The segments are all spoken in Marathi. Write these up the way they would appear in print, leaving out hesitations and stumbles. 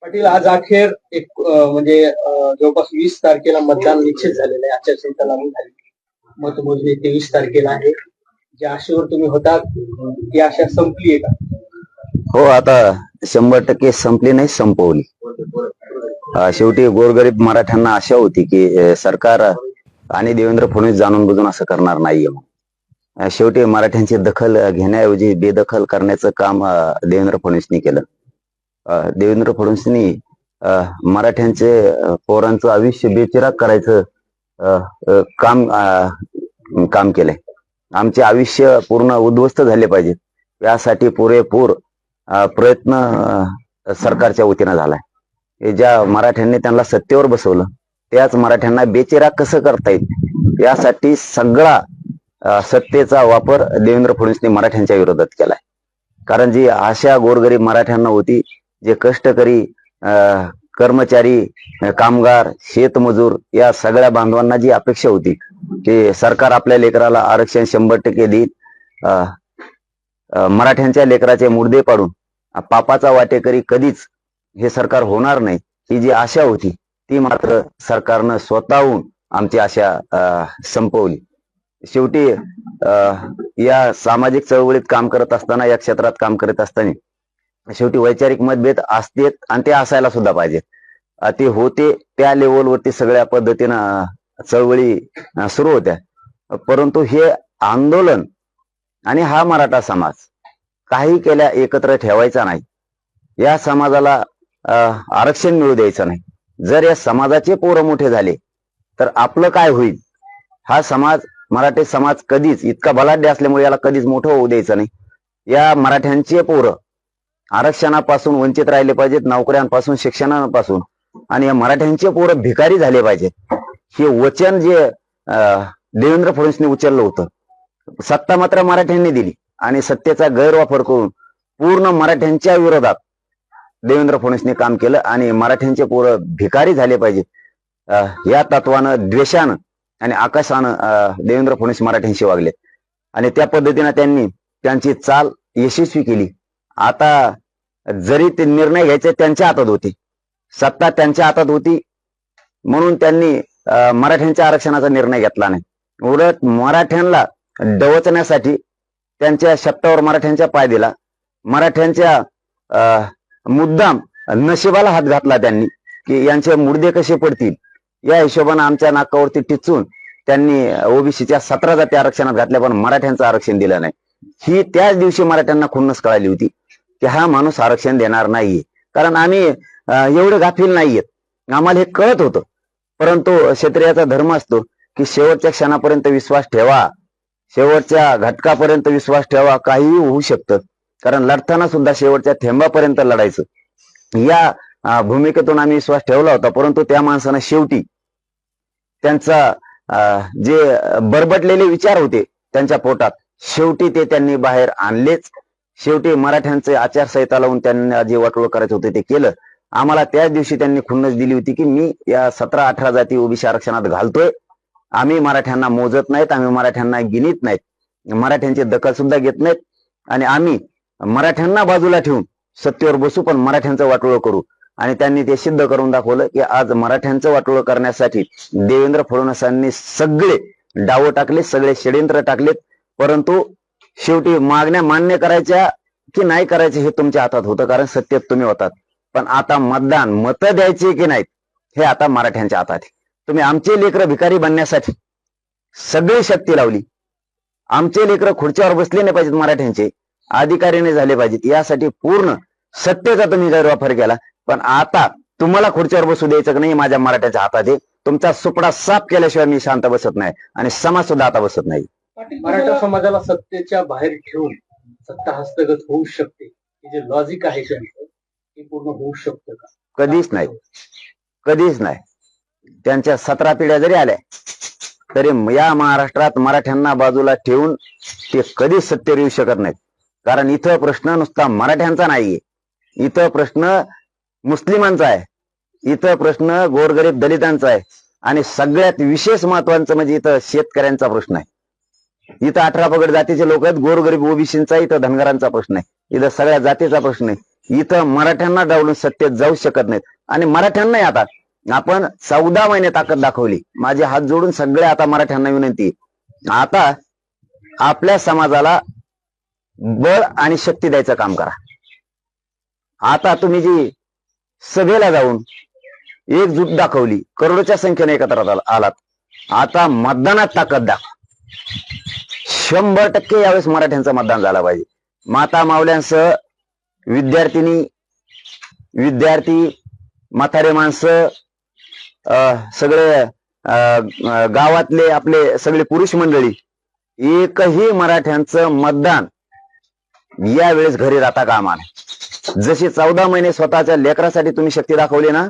पाटील आज अखेर एक म्हणजे जवळपास 20 तारखेला मतदान निश्चित झालेलं आहे. आचारसंहिता लागू झाली. मतमोजणी 23 तारखेला आहे. ज्या आशेवर तुम्ही होता ती आशा संपली आहे का? हो, आता 100% संपली नाही, संपवली. शेवटी गोरगरीब मराठ्यांना आशा होती की सरकार आणि देवेंद्र फडणवीस जाणून बुजून असं करणार नाहीये. शेवटी मराठ्यांची दखल घेण्याऐवजी बेदखल करण्याचं काम देवेंद्र फडणवीसनी केलं. देवेंद्र फडणवीसनी मराठ्यांचे पोरांचं आयुष्य बेचिराग करायचं काम केलंय. आमचे आयुष्य पूर्ण उद्ध्वस्त झाले पाहिजेत यासाठी पुरेपूर प्रयत्न सरकारच्या वतीनं झालाय. ज्या मराठ्यांनी त्यांना सत्तेवर बसवलं त्याच मराठ्यांना बेचिराग कसं करता येईल यासाठी सगळा सत्तेचा वापर देवेंद्र फडणवीसने मराठ्यांच्या विरोधात केलाय. कारण जी आशा गोरगरीब मराठ्यांना होती, जे कष्टकरी कर्मचारी, कामगार, शेतमजूर या सगळ्या बांधवांना जी अपेक्षा होती की सरकार आपल्या लेकराला आरक्षण 100% देईल, मराठ्यांच्या लेकराचे मुर्दे पाडून पापाचा वाटेकरी कधीच हे सरकार होणार नाही, ही जी आशा होती ती मात्र सरकारनं स्वतःहून आमची आशा संपवली. शेवटी या सामाजिक चळवळीत काम करत असताना, या क्षेत्रात काम करत असताना शेवटी वैचारिक मतभेद असतेत आणि ते असायला सुद्धा पाहिजेत. ते होते त्या लेवलवरती सगळ्या पद्धतीनं चळवळी सुरू होत्या. परंतु हे आंदोलन आणि हा मराठा समाज काही केल्या एकत्र ठेवायचा नाही. या समाजाला आरक्षण मिळू द्यायचं नाही. जर या समाजाचे पोरं मोठे झाले तर आपलं काय होईल? हा समाज, मराठी समाज कधीच इतका बलाढ्य असल्यामुळे याला कधीच मोठं होऊ द्यायचं नाही. या मराठ्यांचे पोरं आरक्षणापासून वंचित राहिले पाहिजेत, नोकऱ्यांपासून, शिक्षणापासून, आणि या मराठ्यांचे पोरं भिकारी झाले पाहिजेत. हे वचन जे देवेंद्र फडणवीसने उचललं होतं, सत्ता मात्र मराठ्यांनी दिली आणि सत्तेचा गैरवापर करून पूर्ण मराठ्यांच्या विरोधात देवेंद्र फडणवीसने काम केलं आणि मराठ्यांचे पोरं भिकारी झाले पाहिजेत या तत्वानं, द्वेषानं आणि आकाशानं देवेंद्र फडणवीस मराठ्यांशी वागले आणि त्या पद्धतीनं त्यांनी त्यांची चाल यशस्वी केली. आता जरी ते निर्णय घ्यायचे त्यांच्या हातात होते, सत्ता त्यांच्या हातात होती, म्हणून त्यांनी मराठ्यांच्या आरक्षणाचा निर्णय घेतला नाही. उलट मराठ्यांना डवचण्यासाठी त्यांच्या शब्दावर मराठ्यांच्या पाय दिला. मराठ्यांच्या मुद्दाम नशिबाला हात घातला त्यांनी की यांचे मुर्दे कसे पडतील या हिशोबाने आमच्या नाकावरती टिचून त्यांनी ओबीसीच्या 17 जाती आरक्षणात घातल्या, पण मराठ्यांचं आरक्षण दिलं नाही. ही त्याच दिवशी मराठ्यांना खुन्नस कळाली होती की हा माणूस आरक्षण देणार नाहीये. कारण आम्ही एवढे गाफील नाहीयेत, आम्हाला हे कळत होतं. परंतु क्षत्रियाचा धर्म असतो की शेवटच्या क्षणापर्यंत विश्वास ठेवा, शेवटच्या घटकापर्यंत विश्वास ठेवा, काहीही होऊ शकतं. कारण लढताना सुद्धा शेवटच्या थेंबापर्यंत लढायचं, या भूमिकेतून आम्ही विश्वास ठेवला होता. परंतु त्या माणसानं शेवटी त्यांचा जे बरबटलेले विचार होते त्यांच्या पोटात, शेवटी ते त्यांनी बाहेर आणलेच. शेवटी मराठ्यांचे आचारसंहिता लावून त्यांना जे वाटोळ करायचं होतं ते केलं. आम्हाला त्याच दिवशी त्यांनी खुन्नस दिली होती की मी या 17-18 जाती ओबीसी आरक्षणात घालतोय, आम्ही मराठ्यांना मोजत नाहीत, आम्ही मराठ्यांना गिनीत नाहीत, मराठ्यांची दखल सुद्धा घेत नाहीत आणि आम्ही मराठ्यांना बाजूला ठेवून सत्तेवर बसू, पण मराठ्यांचं वाटोळं करू. आणि त्यांनी ते सिद्ध करून दाखवलं की आज मराठ्यांचं वाटोळं करण्यासाठी देवेंद्र फडणवीसांनी सगळे डाव टाकले, सगळे षड्यंत्र टाकलेत. परंतु शेवटी मागण्या मान्य करायच्या की नाही करायचे हे तुमच्या हातात होतं, कारण सत्तेत तुम्ही होतात. पण आता मतदान, मतं द्यायचे की नाहीत हे आता मराठ्यांच्या हातात आहे. तुम्ही आमचे लेकरं भिकारी बनण्यासाठी सगळी शक्ती लावली. आमचे लेकरं खुर्च्यावर बसले नाही पाहिजेत, मराठ्यांचे अधिकारी नाही झाले पाहिजेत, यासाठी पूर्ण सत्तेचा तुम्ही गैरवापर केला. पण आता तुम्हाला खुर्च्यावर बसू द्यायचं की नाही माझ्या मराठ्याच्या हातात आहे. तुमचा सुपडा साफ केल्याशिवाय मी शांत बसत नाही आणि समाज सुद्धा आता बसत नाही. मराठा समाजाला सत्तेच्या बाहेर ठेवून सत्ता हस्तगत होऊ शकते, हे जे लॉजिक आहे त्यांचं ते पूर्ण होऊ शकतं का? कधीच नाही, कधीच नाही. त्यांच्या 17 पिढ्या जरी आल्या तरी या महाराष्ट्रात मराठ्यांना बाजूला ठेवून ते कधीच सत्तेवर येऊ शकत नाहीत. कारण इथं प्रश्न नुसता मराठ्यांचा नाहीये, इथं प्रश्न मुस्लिमांचा आहे, इथं प्रश्न गोरगरीब दलितांचा आहे आणि सगळ्यात विशेष महत्वाचं म्हणजे इथं शेतकऱ्यांचा प्रश्न आहे. इथं 18 पगड जातीचे लोक आहेत, गोरगरीब ओबीसींचा, इथं धनगरांचा प्रश्न आहे, इथं सगळ्या जातीचा प्रश्न आहे. इथं मराठ्यांना डावलून सत्तेत जाऊ शकत नाहीत. आणि मराठ्यांनाही आता आपण 14 महिने ताकद दाखवली. माझे हात जोडून सगळे आता मराठ्यांना विनंती, आता आपल्या समाजाला बळ आणि शक्ती द्यायचं काम करा. आता तुम्ही जी सभेला जाऊन एकजूट दाखवली, करोडोच्या संख्येने एकत्र आलात, आता मतदानात ताकद दाखवा. 100% यावेळेस मराठ्यांचं मतदान झालं पाहिजे. माता मावल्यांसह विद्यार्थी, म्हातारे माणसं, सगळे गावातले आपले सगळे पुरुष मंडळी, एकही मराठ्यांचं मतदान यावेळेस घरी राहता कामा नये. जशी 14 महिने स्वतःच्या लेकरासाठी तुम्ही शक्ती दाखवली ना,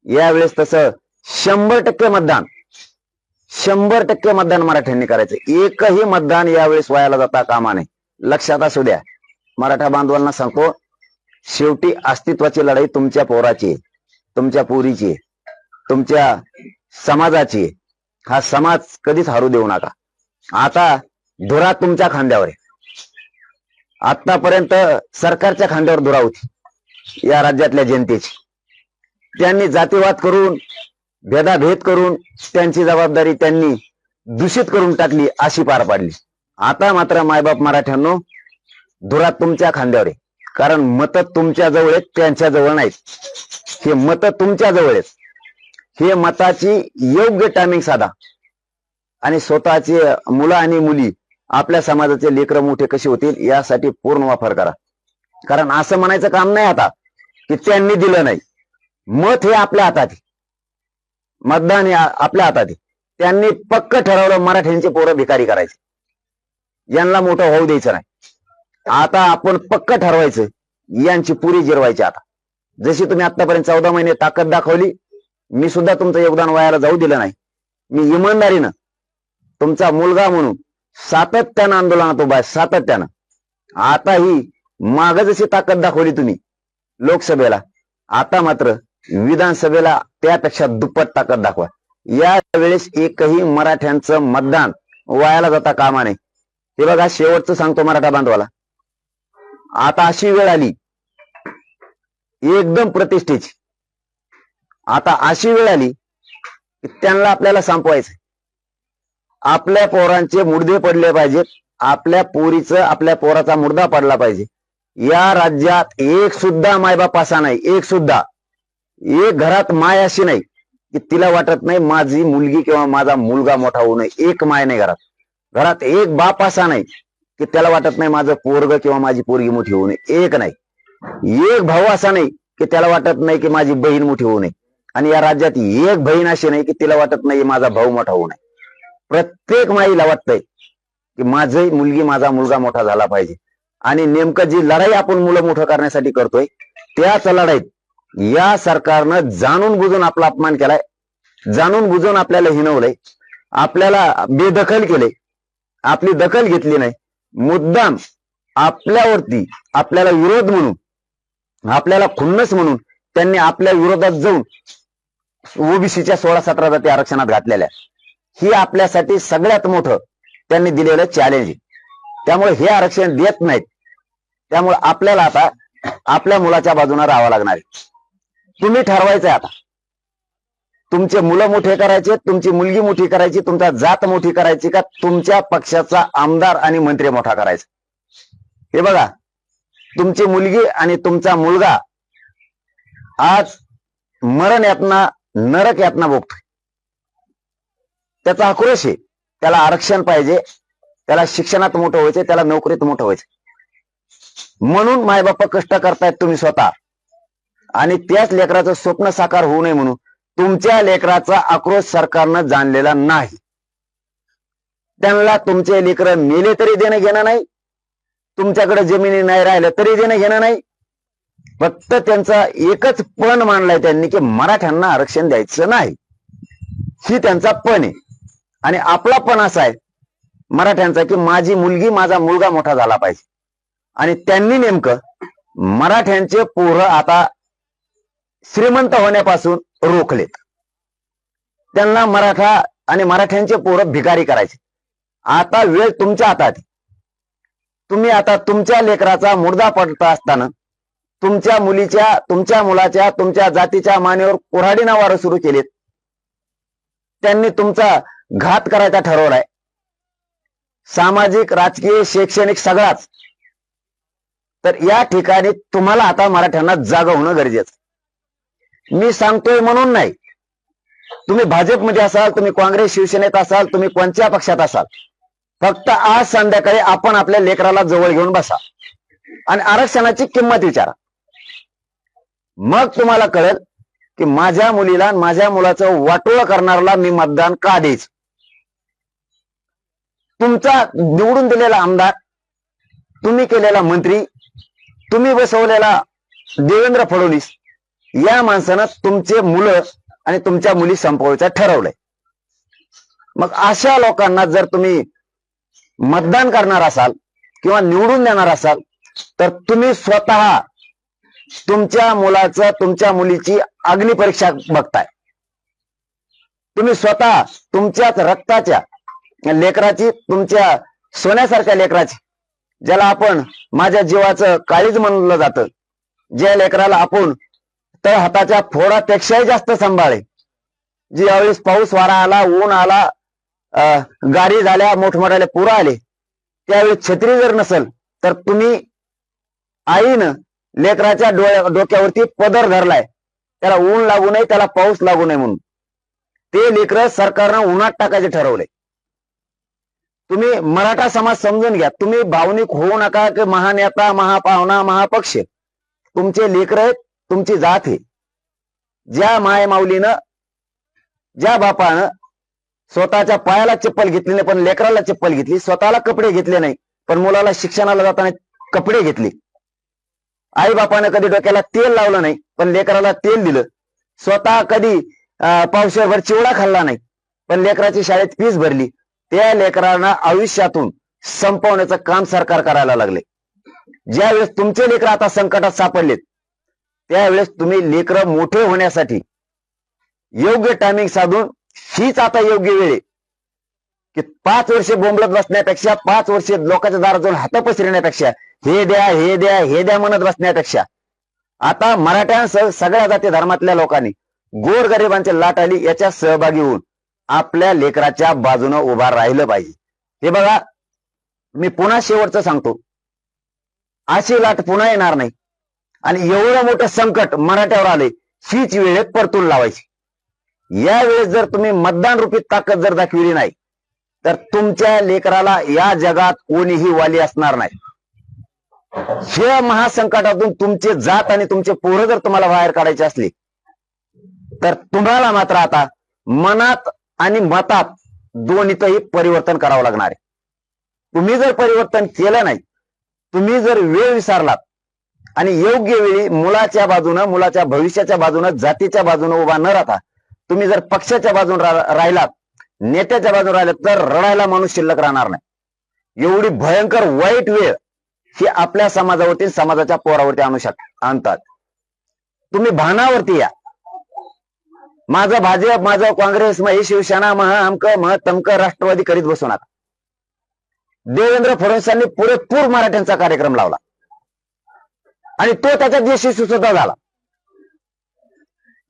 यावेळेस तसं 100% मतदान 100% मतदान मराठ्यांनी करायचं. एकही मतदान यावेळेस वायाला जाता कामा नये. लक्षात असू द्या. मराठा बांधवांना सांगतो, शेवटी अस्तित्वाची लढाई तुमच्या पोराची, तुमच्या पोरीची, तुमच्या समाजाची. हा समाज कधीच हरू देऊ नका. आता धुरा तुमच्या खांद्यावर आहे. आतापर्यंत सरकारच्या खांद्यावर धुरा होती या राज्यातल्या जनतेची. त्यांनी जातीवाद करून, भेदाभेद करून त्यांची जबाबदारी त्यांनी दूषित करून टाकली, अशी पार पाडली. आता मात्र मायबाप मराठ्यांनो, धुरा तुमच्या खांद्यावर आहे. कारण मत तुमच्या जवळ आहेत, त्यांच्या जवळ नाहीत. हे मत तुमच्या जवळ आहेत. हे मताची योग्य टायमिंग साधा आणि स्वतःचे मुलं आणि मुली, आपल्या समाजाचे लेकरं मोठे कसे होतील यासाठी पूर्ण वापर करा. कारण असं म्हणायचं काम नाही आता की त्यांनी दिलं नाही. मत हे आपल्या हातात आहे, मतदान हे आपल्या हातात आहे. त्यांनी पक्क ठरवलं मराठ्यांचे पोरं भिकारी करायचे, यांना मोठं होऊ द्यायचं नाही. आता आपण पक्क ठरवायचं, यांची पुरी जिरवायची. आता जशी तुम्ही आतापर्यंत 14 महिने ताकद दाखवली, मी सुद्धा तुमचं योगदान वायाला जाऊ दिलं नाही. मी इमानदारीनं तुमचा मुलगा म्हणून सातत्यानं आंदोलनात उभा आहे, सातत्यानं. आता ही माग जशी ताकद दाखवली तुम्ही लोकसभेला, आता मात्र विधानसभेला त्यापेक्षा दुप्पट ताकद दाखवा. या वेळेस एकही मराठ्यांचं मतदान वायाला जाता कामा नये. हे बघा, शेवटचं सांगतो मराठा बांधवाला, आता अशी वेळ आली एकदम प्रतिष्ठेची. आता अशी वेळ आली की त्यांना आपल्याला संपवायचं. आपल्या पोरांचे मुडदे पडले पाहिजेत, आपल्या पोरीचं, आपल्या पोराचा मुर्दा पडला पाहिजे. या राज्यात एक सुद्धा मायबाप असा नाही, एक सुद्धा, एक घरात माय अशी नाही की तिला वाटत नाही माझी मुलगी किंवा माझा मुलगा मोठा होऊ नये. एक माय नाही घरात. घरात एक बाप असा नाही की त्याला वाटत नाही माझं पोरग किंवा माझी पोरगी मोठी होऊ नये. एक नाही. एक भाऊ असा नाही की त्याला वाटत नाही की माझी बहीण मोठी होऊ नये. आणि या राज्यात एक बहीण अशी नाही की तिला वाटत नाही माझा भाऊ मोठा होऊ नये. प्रत्येक माईला वाटतंय की माझी मुलगी, माझा मुलगा मोठा झाला पाहिजे. आणि नेमकं जी लढाई आपण मुलं मोठं करण्यासाठी करतोय, त्याच लढाईत या सरकारनं जाणून बुजून आपला अपमान केलाय, जाणून बुजून आपल्याला हिणवलंय, आपल्याला बेदखल केले, आपली दखल घेतली नाही. मुद्दाम आपल्यावरती, आपल्याला विरोध म्हणून, आपल्याला खुन्नस म्हणून त्यांनी आपल्या विरोधात जाऊन ओबीसीच्या 16-17 जाती आरक्षणात घातलेल्या. ही आपल्यासाठी सगळ्यात मोठं त्यांनी दिलेलं चॅलेंज आहे. त्यामुळे हे आरक्षण देत नाहीत. त्यामुळे आपल्याला आता आपल्या मुलाच्या बाजूने राहावं लागणार आहे. तुम्ही ठरवायचंय आता, तुमचे मुलं मोठे करायचे, तुमची मुलगी मोठी करायची, तुमचा जात मोठी करायची, का तुमच्या पक्षाचा आमदार आणि मंत्री मोठा करायचा. हे बघा, तुमची मुलगी आणि तुमचा मुलगा आज मरण यातना, नरक यातना भोगतोय. त्याचा आक्रोश आहे. त्याला आरक्षण पाहिजे, त्याला शिक्षणात मोठं व्हायचं, त्याला नोकरीत मोठं व्हायचं. म्हणून मायबाप कष्ट करतायत तुम्ही स्वतः. आणि त्याच लेकराचं स्वप्न साकार होऊ नये म्हणून तुमच्या लेकराचा आक्रोश सरकारनं जाणलेला नाही. त्यांना तुमचे लेकर मेले तरी देणं घेणं नाही, तुमच्याकडे जमिनी नाही राहिल्या तरी देणं घेणं नाही. फक्त त्यांचा एकच पण मांडलाय त्यांनी की मराठ्यांना आरक्षण द्यायचं नाही. ही त्यांचा पण आहे. आणि आपला पण असा आहे मराठ्यांचा की माझी मुलगी, माझा मुलगा मोठा झाला पाहिजे. आणि त्यांनी नेमकं मराठ्यांचे पोरं आता श्रीमंत होण्यापासून रोखलेत. त्यांना मराठा आणि मराठ्यांचे पोरं भिकारी करायचे. आता वेळ तुमच्या हातात. तुम्ही आता तुमच्या लेकराचा मुर्दा पडता असताना तुमच्या मुलीच्या, तुमच्या मुलाच्या, तुमच्या जातीच्या मानेवर कुऱ्हाडी नावारं सुरू केलेत. त्यांनी तुमचा घात करायचा ठरवलाय. सामाजिक, राजकीय, शैक्षणिक सगळाच. तर या ठिकाणी तुम्हाला आता मराठ्यांना जागा होणं गरजेचं. मी सांगतोय म्हणून नाही. तुम्ही भाजपमध्ये असाल, तुम्ही काँग्रेस शिवसेनेत असाल, तुम्ही कोणत्या पक्षात असाल, फक्त आज संध्याकाळी आपण आपल्या लेकराला जवळ घेऊन बसा आणि आरक्षणाची किंमत विचारा. मग तुम्हाला कळेल की माझ्या मुलीला आणि माझ्या मुलाचं वाटोळं करणाऱ्याला मी मतदान का द्यायचं. तुमचा निवडून दिलेला आमदार, तुम्ही केलेला मंत्री, तुम्ही बसवलेला देवेंद्र फडणवीस या माणसानं तुमचे मुलं आणि तुमच्या मुली संपवायचं ठरवलंय. मग अशा लोकांना जर तुम्ही मतदान करणार असाल किंवा निवडून देणार असाल तर तुम्ही स्वतः तुमच्या मुलाचं, तुमच्या मुलीची अग्निपरीक्षा बघताय. तुम्ही स्वतः तुमच्याच रक्ताच्या लेकराची, तुमच्या सोन्यासारख्या लेकराची, ज्याला आपण माझ्या जीवाचं काळीज म्हणलं जातं, ज्या लेकराला आपण तर हाताच्या फोडापेक्षाही जास्त सांभाळे, जी यावेळेस पाऊस वारा आला, ऊन आला, गाडी झाल्या, मोठमोठ्याले पूर आले, त्यावेळी छत्री जर नसेल तर तुम्ही आईनं लेकराच्या डोक्यावरती पदर धरलाय, त्याला ऊन लागू नये, त्याला पाऊस लागू नये म्हणून. ते लेकरं सरकारनं उन्हात टाकायचे ठरवले. तुम्ही मराठा समाज समजून घ्या. तुम्ही भावनिक होऊ नका की महानेता, महापावना, महापक्ष तुमचे लेकर आहेत, तुमची जात आहे. ज्या माय माऊलीनं, ज्या बापानं स्वतःच्या पायाला चप्पल घेतली नाही पण लेकराला चप्पल घेतली, स्वतःला कपडे घेतले नाही पण मुलाला शिक्षणाला जाताना कपडे घेतले, आई बापानं कधी डोक्याला तेल लावलं नाही पण लेकराला तेल दिलं, स्वतः कधी पावशेरभर चिवडा खाल्ला नाही पण लेकराची शाळेत फीस भरली, त्या लेकरांना आयुष्यातून संपवण्याचं काम सरकार करायला लागले. ज्यावेळेस तुमचे लेकर आता संकटात सापडलेत त्यावेळेस तुम्ही लेकर मोठे होण्यासाठी योग्य टायमिंग साधून, हीच आता योग्य वेळ आहे की 5 वर्षे बोंबलत बसण्यापेक्षा, 5 वर्षे लोकांच्या दारात जाऊन हात पसरण्यापेक्षा, हे द्या, हे द्या, हे द्या म्हणत बसण्यापेक्षा आता मराठ्यांसह सगळ्या जाती धर्मातल्या लोकांनी गोरगरिबांची लाट आली याच्या सहभागी होऊन आपल्या लेकराच्या बाजूने उभा राहिलं पाहिजे. हे बघा, मी पुन्हा शेवटचं सांगतो, अशी लाट पुन्हा येणार नाही आणि एवढं मोठं संकट मराठ्यावर आले, हीच वेळेत परतून लावायची. या वेळेस जर तुम्ही मतदान रूपी ताकद जर दाखविली नाही तर तुमच्या लेकराला या जगात कोणीही वाली असणार नाही. या महासंकटातून तुमचे जात आणि तुमचे पोरं जर तुम्हाला बाहेर काढायचे असले तर तुम्हाला मात्र आता मनात आणि मतात दोन्हीतही परिवर्तन करावं लागणार आहे. तुम्ही जर परिवर्तन केलं नाही, तुम्ही जर वेळ विसरलात आणि योग्य वेळी मुलाच्या बाजूनं, मुलाच्या भविष्याच्या बाजूनं, जातीच्या बाजूनं उभा न राहता तुम्ही जर पक्षाच्या बाजून राहिलात, नेत्याच्या बाजून राहिलात तर रडायला माणूस शिल्लक राहणार नाही. एवढी भयंकर वाईट वेळ ही आपल्या समाजावरती, समाजाच्या पोरावरती आणतात. तुम्ही भानावरती या. माझं भाजप, माझं काँग्रेस, मग शिवसेना, मह अमक, मह तमक, राष्ट्रवादी करीत बसू नका. देवेंद्र फडणवीसांनी पुरेपूर मराठ्यांचा कार्यक्रम लावला आणि तो त्याच्यात यशस्वी सुद्धा झाला.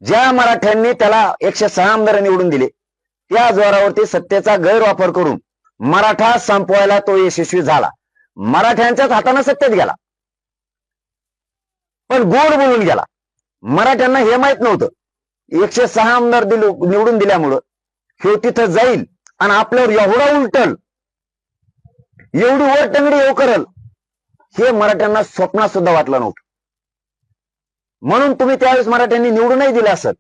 ज्या मराठ्यांनी त्याला 106 आमदार निवडून दिले त्या जोरावरती सत्तेचा गैरवापर करून मराठा संपवायला तो यशस्वी झाला. मराठ्यांच्याच हाताने सत्तेत गेला पण गोड बोलून गेला. मराठ्यांना हे माहित नव्हतं 106 आमदार निवडून दिल्यामुळं हे तिथं जाईल आणि आपल्यावर एवढा उलटल, एवढी वर टंगडी येऊ करल, हे मराठ्यांना स्वप्नात सुद्धा वाटलं नव्हतं. म्हणून तुम्ही त्यावेळेस मराठ्यांनी निवडूनही दिले असत.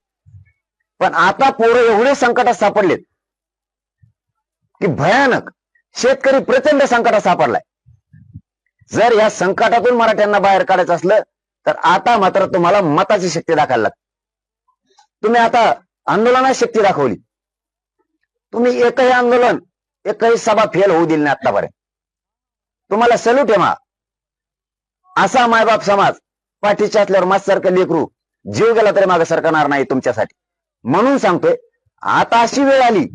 पण आता पोरं एवढे संकटात सापडलेत की भयानक, शेतकरी प्रचंड संकटात सापडलाय. जर या संकटातून मराठ्यांना बाहेर काढायचं असलं तर आता मात्र तुम्हाला मताची शक्ती दाखवायला लागते. तुम्ही आता आंदोलनात शक्ती दाखवली. तुम्ही एकही आंदोलन, एकही सभा फेल होऊ दिली नाही आतापर्यंत. तुम्हाला सल्यूट आहे. असा मायबाप समाज पाठीच्या असल्यावर माझ्यासारखं लेकरू जीव गेला तरी मागे सरकणार नाही तुमच्यासाठी. म्हणून सांगतोय, आता अशी वेळ आली,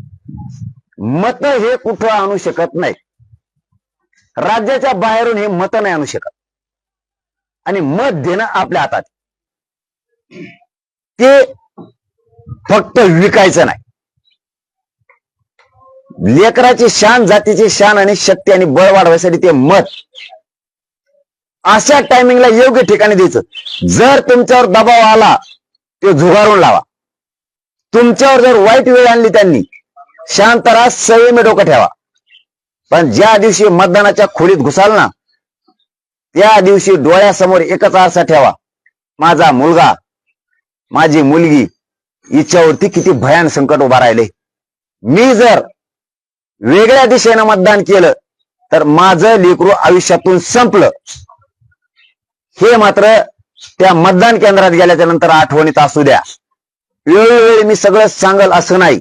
मत हे कुठं आणू शकत नाही. राज्याच्या बाहेरून हे मत नाही आणू शकत. आणि मत देणं आपल्या हातात. ते फक्त विकायचं नाही. लेकराची शान, जातीची शान आणि शक्ती आणि बळ वाढवायसाठी ते मत अशा टायमिंगला योग्य ठिकाणी द्यायचं. जर तुमच्यावर दबाव आला ते झुगारून लावा. तुमच्यावर जर वाईट वेळ आणली त्यांनी, शांत राहा, संयमी डोकं ठेवा. पण ज्या दिवशी मतदानाच्या खोलीत घुसाल ना, त्या दिवशी डोळ्यासमोर एकच आरसा ठेवा, माझा मुलगा, माझी मुलगी, हिच्यावरती किती भयान संकट उभा राहिले. मी जर वेगळ्या दिशेनं मतदान केलं तर माझं लेकरू आयुष्यातून संपलं. हे मात्र त्या मतदान केंद्रात गेल्याच्या नंतर आठवणीत असू द्या. वेळोवेळी मी सगळं सांगल असं नाही.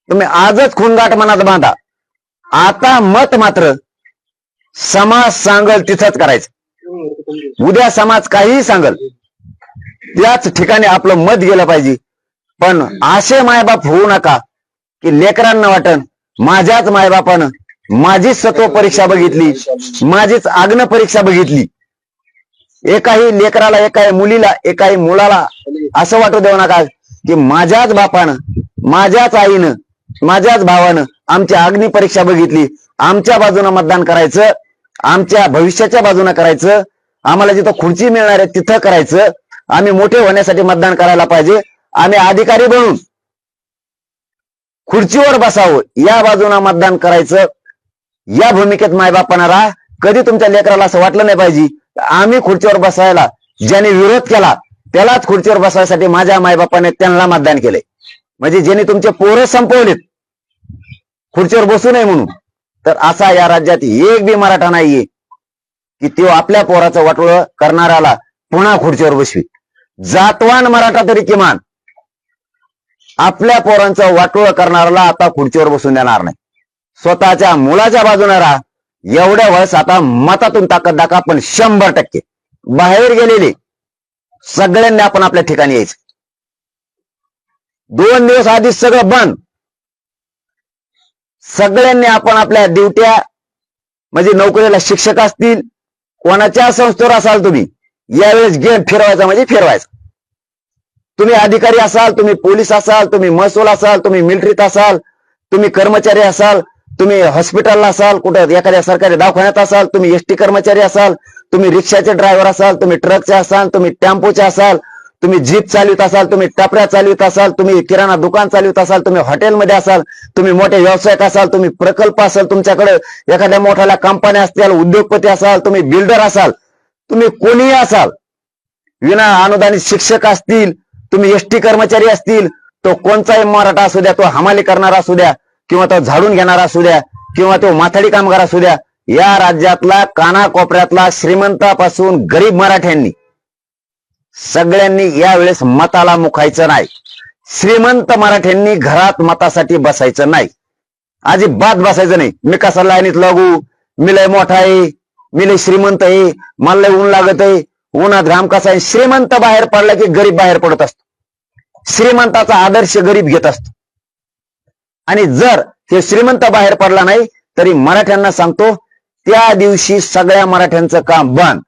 तुम्ही आजच खूनगाठ मनात बांधा. आता मत मात्र समाज सांगल तिथंच करायचं. उद्या समाज काहीही सांगल त्याच ठिकाणी आपलं मत गेलं पाहिजे. पण असे मायबाप होऊ नका की लेकरांना वाटन माझ्याच मायबापानं माझीच सत्व परीक्षा बघितली, माझीच आग्न परीक्षा बघितली. एकाही लेकराला, एकाही मुलीला, एकाही मुलाला असं वाटू देऊ नका की माझ्याच बापानं, माझ्याच आईनं, माझ्याच भावानं आमची अग्नी परीक्षा बघितली. आमच्या बाजूनं मतदान करायचं, आमच्या भविष्याच्या बाजूनं करायचं, आम्हाला जिथं खुर्ची मिळणार आहे तिथं करायचं. आम्ही मोठे होण्यासाठी मतदान करायला पाहिजे. आम्ही अधिकारी बनून खुर्चीवर बसावं या बाजूनं मतदान करायचं. या भूमिकेत मायबापांना राहा. कधी तुमच्या लेकराला असं वाटलं नाही पाहिजे आम्ही खुर्चीवर बसायला ज्याने विरोध केला त्यालाच खुर्चीवर बसवायसाठी माझ्या मायबापाने त्यांना मतदान केलंय. म्हणजे ज्यांनी तुमचे पोरं संपवलेत खुर्चीवर बसू नये म्हणून, तर असा या राज्यात एक बी मराठा नाहीये की तो आपल्या पोराचं वाटोळं करणाऱ्याला पुन्हा खुर्चीवर बसवी. जातवान मराठा तरी किमान आपल्या पोरांचं वाटोळं करणाऱ्याला आता खुर्चीवर बसून देणार नाही. स्वतःच्या मुलाच्या बाजूने राहा. एवढ्या वेळेस आता मतातून ताकद दाखवा. पण 100% बाहेर गेलेले सगळ्यांनी आपण आपल्या ठिकाणी यायचं. 2 दिवस आधी सगळं बंद. सगळ्यांनी आपण आपल्या ड्युट्या, म्हणजे नोकरीला शिक्षक असतील, कोणाच्या संस्थेवर असाल तुम्ही, यावेळेस गेम फिरवायचा म्हणजे फिरवायचा. तुम्ही अधिकारी असाल, तुम्ही पोलीस असाल, तुम्ही महसूल असाल, तुम्ही मिलिटरीत असाल, तुम्ही कर्मचारी असाल, तुम्ही हॉस्पिटलला असाल, कुठं एखाद्या सरकारी दवाखान्यात असाल, तुम्ही एसटी कर्मचारी असाल, तुम्ही रिक्षाचे ड्रायव्हर असाल, तुम्ही ट्रकचे असाल, तुम्ही टेम्पोचे असाल, तुम्ही जीप चालवित असाल, तुम्ही टपऱ्या चालवित असाल, तुम्ही किराणा दुकान चालवित असाल, तुम्ही हॉटेलमध्ये असाल, तुम्ही मोठे व्यावसायिक असाल, तुम्ही प्रकल्प असाल, तुमच्याकडे एखाद्या मोठ्या कंपन्या असतील, उद्योगपती असाल, तुम्ही बिल्डर असाल, तुम्ही कोणीही असाल, विना अनुदानित शिक्षक असतील, तुम्ही एसटी कर्मचारी असतील, तो कोणताही मराठा असू द्या, तो हमाली करणारा असू द्या, किंवा तो झाडून घेणारा असू द्या, किंवा तो माथाडी कामगार असू द्या, या राज्यातला कानाकोपऱ्यातला श्रीमंतापासून गरीब मराठ्यांनी सगळ्यांनी यावेळेस मताला मुखायचं नाही. श्रीमंत मराठ्यांनी घरात मतासाठी बसायचं नाही, अजिबात बसायचं नाही. मी कसा लाईनीत लागू, मी लय मोठा आहे, मी लय श्रीमंत आहे, मला लय ऊन लागत आहे, उन्हात घाम कसा आहे. श्रीमंत बाहेर पडला की गरीब बाहेर पडत असतो. श्रीमंताचा आदर्श गरीब घेत असतो. आणि जर हे श्रीमंत बाहेर पडला नाही तरी मराठ्यांना सांगतो त्या दिवशी सगळ्या मराठ्यांचं काम बंद.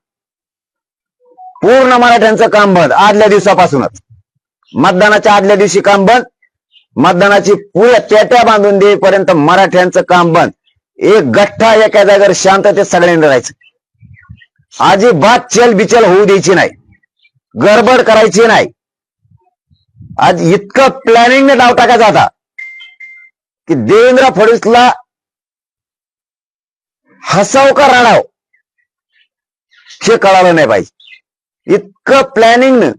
पूर्ण मराठ्यांचं काम बंद आदल्या दिवसापासूनच. मतदानाच्या आदल्या दिवशी काम बंद. मतदानाची पुऱ्या पेट्या बांधून देईपर्यंत मराठ्यांचं काम बंद. एक गठ्ठा एका जागेवर शांततेत सगळ्यांनी राहायचं. अजिबात चल बिचल होऊ द्यायची नाही, गडबड करायची नाही. आज इतकं प्लॅनिंगने डाव टाकायचा होता की देवेंद्र फडणवीसला हसाव का रडाव हे कळालं नाही पाहिजे. इतकं प्लॅनिंगनं,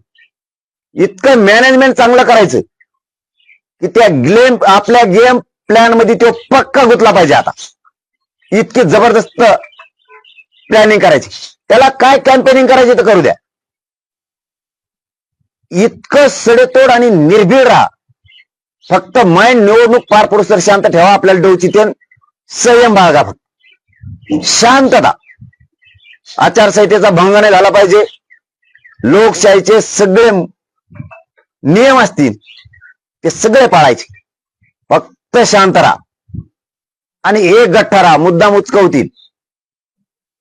इतकं मॅनेजमेंट चांगलं करायचं की त्या आपल्या गेम प्लॅन मध्ये तो पक्का गुंतला पाहिजे. आता इतकी जबरदस्त प्लॅनिंग करायची. त्याला काय कॅम्पेनिंग करायची तर करू द्या. इतकं सडेतोड आणि निर्भीड राहा. फक्त माइंड निवडणूक पार पडूस शांत ठेवा. आपल्याला डोळची ते संयम बाळगा. फक्त शांतता. आचारसंहितेचा भंग नाही झाला पाहिजे. लोकशाहीचे सगळे नियम असतील ते सगळे पाळायचे. फक्त शांत राहा आणि एक गठ्ठा राहा. मुद्दाम उचकवतील.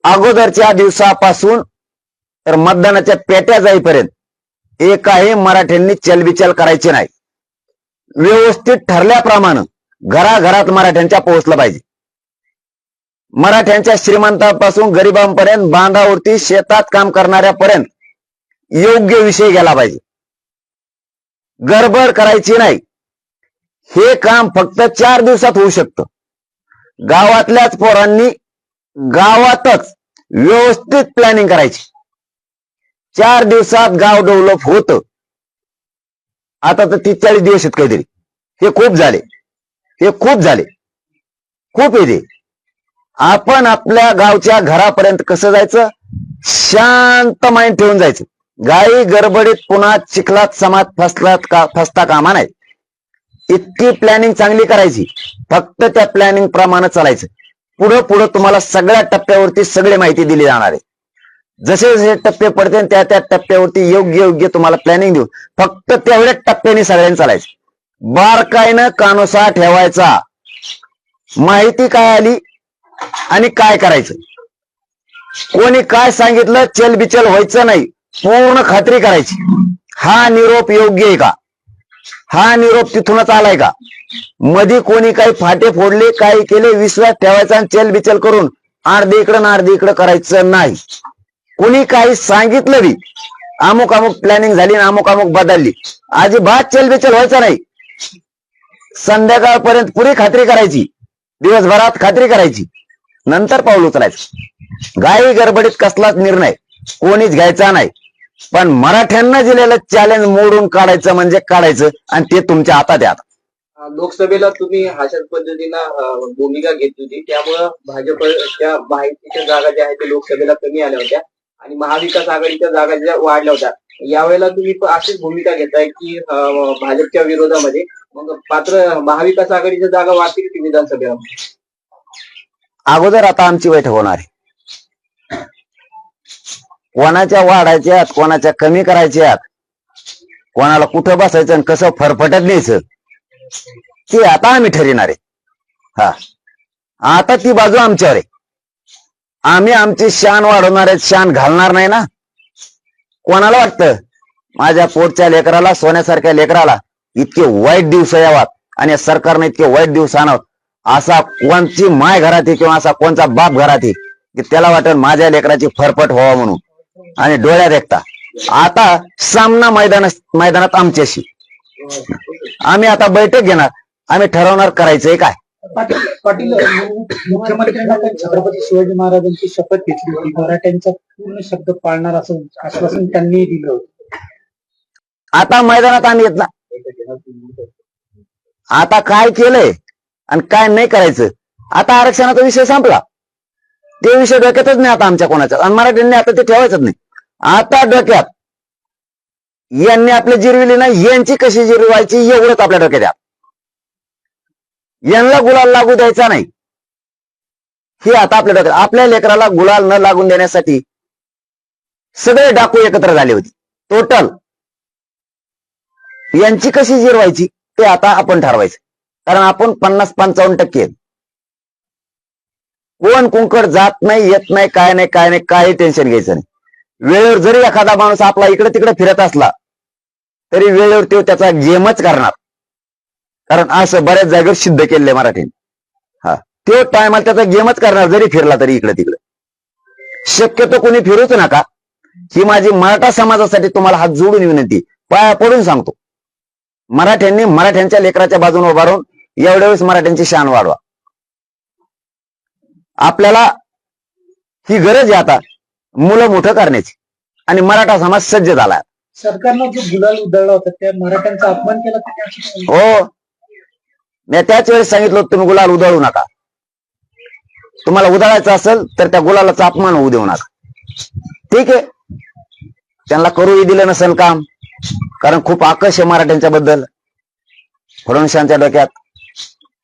अगोदरच्या दिवसापासून तर मतदानाच्या पेट्या जाईपर्यंत एकाही मराठ्यांनी चलबिचल करायची नाही. व्यवस्थित ठरल्याप्रमाणे घराघरात मराठ्यांच्या पोहोचलं पाहिजे. मराठ्यांच्या श्रीमंतांपासून गरिबांपर्यंत, बांधावरती शेतात काम करणाऱ्यापर्यंत योग्य विषय गेला पाहिजे. गडबड करायची नाही. हे काम फक्त 4 दिवसात होऊ शकतं. गावातल्याच पोरांनी गावातच व्यवस्थित प्लॅनिंग करायची. 4 दिवसात गाव डेव्हलप होतं. आता तर 30-40 दिवस आहेत काहीतरी. हे खूप झाले. खूप येते. आपण आपल्या गावच्या घरापर्यंत कसं जायचं? शांत माइंड ठेवून जायचं. गाई गडबडीत पुन्हा चिखलात समात फसता कामा नाही. इतकी प्लॅनिंग चांगली करायची. फक्त त्या प्लॅनिंग प्रमाणे चालायचं. पुढे तुम्हाला सगळ्या टप्प्यावरती सगळी माहिती दिली जाणार आहे. जसे जसे टप्पे पडते त्या टप्प्यावरती योग्य तुम्हाला प्लॅनिंग देऊ. फक्त तेवढ्या टप्प्याने सगळ्यांनी चालायचं. बारकाईनं कानोसा ठेवायचा. माहिती काय आली आणि काय करायचं. कोणी काय सांगितलं चलबिचल व्हायचं नाही. पूर्ण खात्री करायची. हा निरोप योग्य आहे का? हा निरोप तिथूनच आलाय का? मध्ये कोणी काही फाटे फोडले, काही केले, विश्वास ठेवायचा आणि चलबिचल करून अर्धे इकडं अर्धे इकडं करायचं नाही. कोणी काही सांगितलं बी अमुक प्लॅनिंग झाली आणि अमुक बदलली, अजिबात चलबिचल व्हायचं नाही. संध्याकाळपर्यंत पुरी खात्री करायची. दिवसभरात खात्री करायची. नंतर पाऊल उचलायचं. गाई गडबडीत कसलाच निर्णय कोणीच घ्यायचा नाही. पण मराठ्यांना दिलेलं चॅलेंज मोडून काढायचं म्हणजे काढायचं आणि ते तुमच्या हातात आहे. लोकसभेला तुम्ही अशाच पद्धतीनं भूमिका घेतली होती. त्यामुळं भाजपच्या माहितीच्या जागा ज्या आहेत ते लोकसभेला कमी आल्या होत्या आणि महाविकास आघाडीच्या जागा ज्या वाढल्या होत्या. यावेळेला तुम्ही अशीच भूमिका घेताय की भाजपच्या विरोधामध्ये, मग पात्र महाविकास आघाडीच्या जागा वाढतील की विधानसभेला? अगोदर आता आमची बैठक होणार आहे. कोणाच्या वाढायच्यात, कोणाच्या कमी करायच्यात, कोणाला कुठं बसायचं आणि कसं फरफटत न्यायचं ते आता आम्ही ठरविणार आहे. आता ती बाजू आमच्यावर आहे. आम्ही आमची शान वाढवणार आहे, शान घालणार नाही ना. कोणाला वाटतं माझ्या पोटच्या लेकराला, सोन्यासारख्या लेकराला इतके वाईट दिवस यावात आणि सरकारने इतके वाईट दिवस आणावं, असा कोणची माय घरात आहे किंवा असा कोणचा बाप घरात आहे की त्याला वाटेल माझ्या लेकराची फरफट व्हावा म्हणून आणि डोळ्यात देखता. आता सामना मैदानात आमच्याशी. आम्ही आता बैठक घेणार. आम्ही ठरवणार करायचंय काय. पाटील, मुख्यमंत्र्यांना पण छत्रपती शिवाजी महाराजांची शपथ घेतली होती. मराठ्यांचा पूर्ण शब्द पाळणार असं आश्वासन त्यांनी दिलं होतं. आता मैदानात आम्ही येत ना. आता काय केलंय आणि काय नाही करायचं, आता आरक्षणाचा विषय संपला. ते विषय डोक्यातच नाही आता आमच्या कोणाच्या. आणि मराठ्यांनी आता ते ठेवायचंच नाही. आता डोक्यात यांनी आपली जिरविली नाही, यांची कशी जिरवायची एवढंच आपल्या डोक्यात आहे. यांना गुलाल लागू द्यायचा नाही हे आता आपल्या डोक्यात. आपल्या लेकराला गुलाल न लागून देण्यासाठी सगळे डाकू एकत्र झाले होते टोटल. यांची कशी जिरवायची ते आता आपण ठरवायचं. कारण आपण 50-55% कोण कुंकड जात नाही, येत नाही, काय नाही, काही टेन्शन घ्यायचं नाही. वेळेवर जरी एखादा माणूस आपला इकडे तिकडे फिरत असला तरी वेळेवर तो त्याचा गेमच करणार. कारण असं बऱ्याच जागेवर सिद्ध केलेलं मराठीने. तो टायमाला त्याचा गेमच करणार जरी फिरला तरी इकडे तिकडे. शक्यतो कोणी फिरूच नका ही माझी मराठा समाजासाठी तुम्हाला हात जोडून विनंती, पाया पडून सांगतो. मराठ्यांनी मराठ्यांच्या लेकराच्या बाजूने उभा राहून एवढ्या वेळेस मराठ्यांची शान वाढवा. आपल्याला ही गरज आहे आता मुलं मोठं करण्याची आणि मराठा समाज सज्ज झाला. सरकारनं जो गुलाल उधळला होता त्या मराठ्यांचा अपमान केला. हो, मी त्याच वेळेस सांगितलं तुम्ही गुलाल उधळू नका. तुम्हाला उधळायचं असेल तर त्या गुलालाचा अपमान होऊ देऊ नका. ठीक आहे, त्यांना करूही दिलं नसेल काम. कारण खूप आकर्ष आहे मराठ्यांच्या बद्दल. फडणवीसांच्या डोक्यात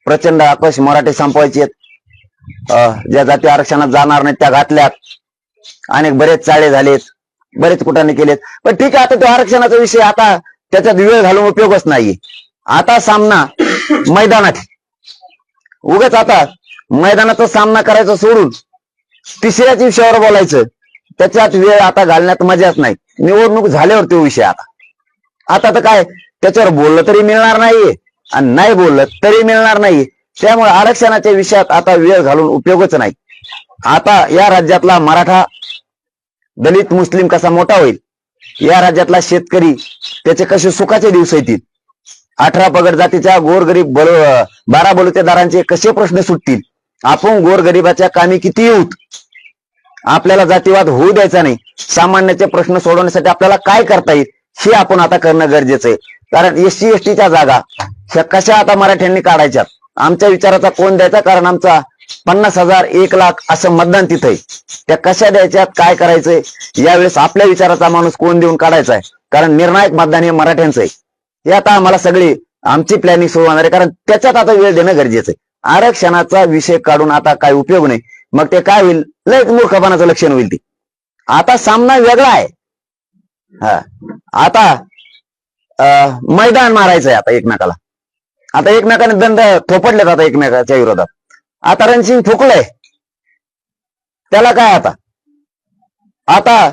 प्रचंड आकर्ष मराठी संपवायचे आहेत. ज्या जाती आरक्षणात जाणार नाहीत त्या घातल्यात. अनेक बरेच चाळे झालेत, बरेच कुठाने केलेत. पण ठीक आहे, आता तो आरक्षणाचा विषय आता त्याच्यात वेळ घालून उपयोगच नाहीये. आता सामना मैदानात. उगाच आता मैदानाचा सामना करायचा सोडून तिसऱ्याच विषयावर बोलायचं त्याच्यात वेळ आता घालण्यात मजाच नाही. निवडणूक झाल्यावर तो विषय आता तर काय, त्याच्यावर बोललं तरी मिळणार नाहीये आणि नाही बोललं तरी मिळणार नाही. त्यामुळे आरक्षणाच्या विषयात आता वेळ घालून उपयोगच नाही. आता या राज्यातला मराठा, दलित, मुस्लिम कसा मोठा होईल, या राज्यातला शेतकरी त्याचे कसे सुखाचे दिवस येतील, 18 पगड जातीच्या गोरगरीब 12 बलुतेदारांचे कसे प्रश्न सुटतील, आपण गोरगरिबाच्या कामी किती येऊत, आपल्याला जातीवाद होऊ द्यायचा नाही, सामान्याचे प्रश्न सोडवण्यासाठी आपल्याला काय करता येईल हे आपण आता करणं गरजेचं आहे. कारण SC STच्या जागा ह्या कशा आता मराठ्यांनी काढायच्यात, आमच्या विचाराचा कोण द्यायचा, कारण आमचा 50,000 1,00,000 असं मतदान तिथं आहे. त्या कशा द्यायच्यात, काय करायचंय, यावेळेस आपल्या विचाराचा माणूस कोण देऊन काढायचा आहे, कारण निर्णायक मतदान हे मराठ्यांचं आहे. हे आता आम्हाला सगळी आमची प्लॅनिंग सुरू होणार आहे, कारण त्याच्यात आता वेळ देणं गरजेचं आहे. आरक्षणाचा विषय काढून आता काय उपयोग नाही. मग ते काय होईल, लय मूर्खपणाचं लक्षण होईल. ती आता सामना वेगळा आहे. आता मैदान मारायचंय आता एकमेकाला. आता एकमेकाने दंड थोपडलेत आता एकमेकाच्या विरोधात. आता रणसिंग फुकलंय, त्याला काय आता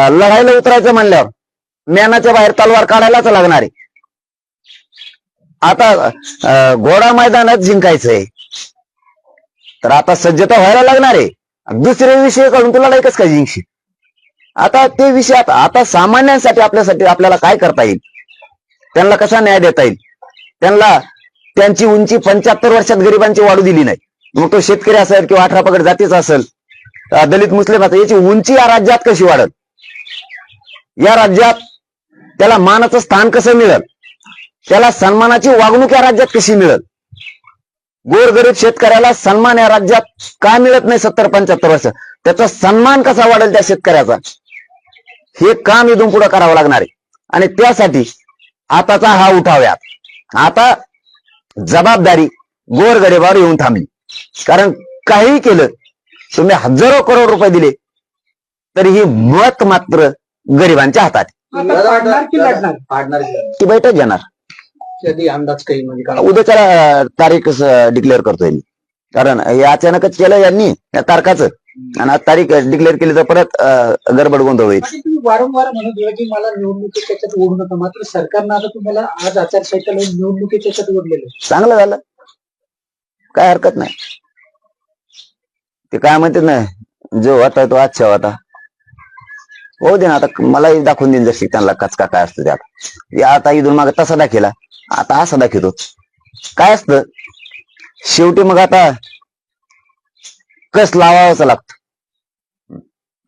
लढाईला उतरायचं म्हणल्यावर म्यानाच्या बाहेर तलवार काढायलाच लागणार आहे. आता घोडा मैदानात जिंकायचंय तर आता सज्जता व्हायला लागणार आहे. दुसरे विषय काढून तुला लढाई कसं काय जिंकशील. आता ते विषय आता सामान्यांसाठी आपल्याला काय करता येईल, त्यांना कसा न्याय देता येईल, त्यांना त्यांची उंची 75 वर्षात गरिबांची वाढू दिली नाही. मग तो शेतकरी असेल किंवा 18 पगड जातीचा असेल, दलित मुस्लिम असेल, याची उंची या राज्यात कशी वाढत, या राज्यात त्याला मानाचं स्थान कसं मिळेल, त्याला सन्मानाची वागणूक या राज्यात कशी मिळेल, गोरगरीब शेतकऱ्याला सन्मान या राज्यात का मिळत नाही 70-75 वर्ष, त्याचा सन्मान कसा वाढेल त्या शेतकऱ्याचा, हे काम इथून पुढे करावं लागणार आहे. आणि त्यासाठी आताचा हा उठाव्यात आता जबाबदारी गोरगरिबावर येऊन थांबली. कारण काही केलं, तुम्ही हजारो करोड रुपये दिले तरी ही मत मात्र गरिबांच्या हातात. ती बैठक घेणार कधी अंदाज काही म्हणजे उद्याच्या तारीख डिक्लेअर करतोय मी. कारण हे अचानकच केलं यांनी या तारखाचं, आणि आज तारीख डिक्लेअर केली तर परत गडबड गोंधळ होईल. तुम्ही वारंवार म्हणत होता की मला निवडणुकीच्या त्याच्यात ओढू नका, मात्र सरकारनं आता तुम्हाला आज आचारसंहिता निवडणुकीच्या त्याच्यात ओढलेलं. चांगलं झालं, काय हरकत नाही. ते काय म्हणते ना, जो होता तो अच्छा होता, हो दे ना. आता मलाही दाखवून देईन जशी त्यांना कचका काय असतं ते. आता इथून मागे तसा दाखिला, आता असं दाखवतो. काय असतं शेवटी मग आता कस लावावाच लागतो,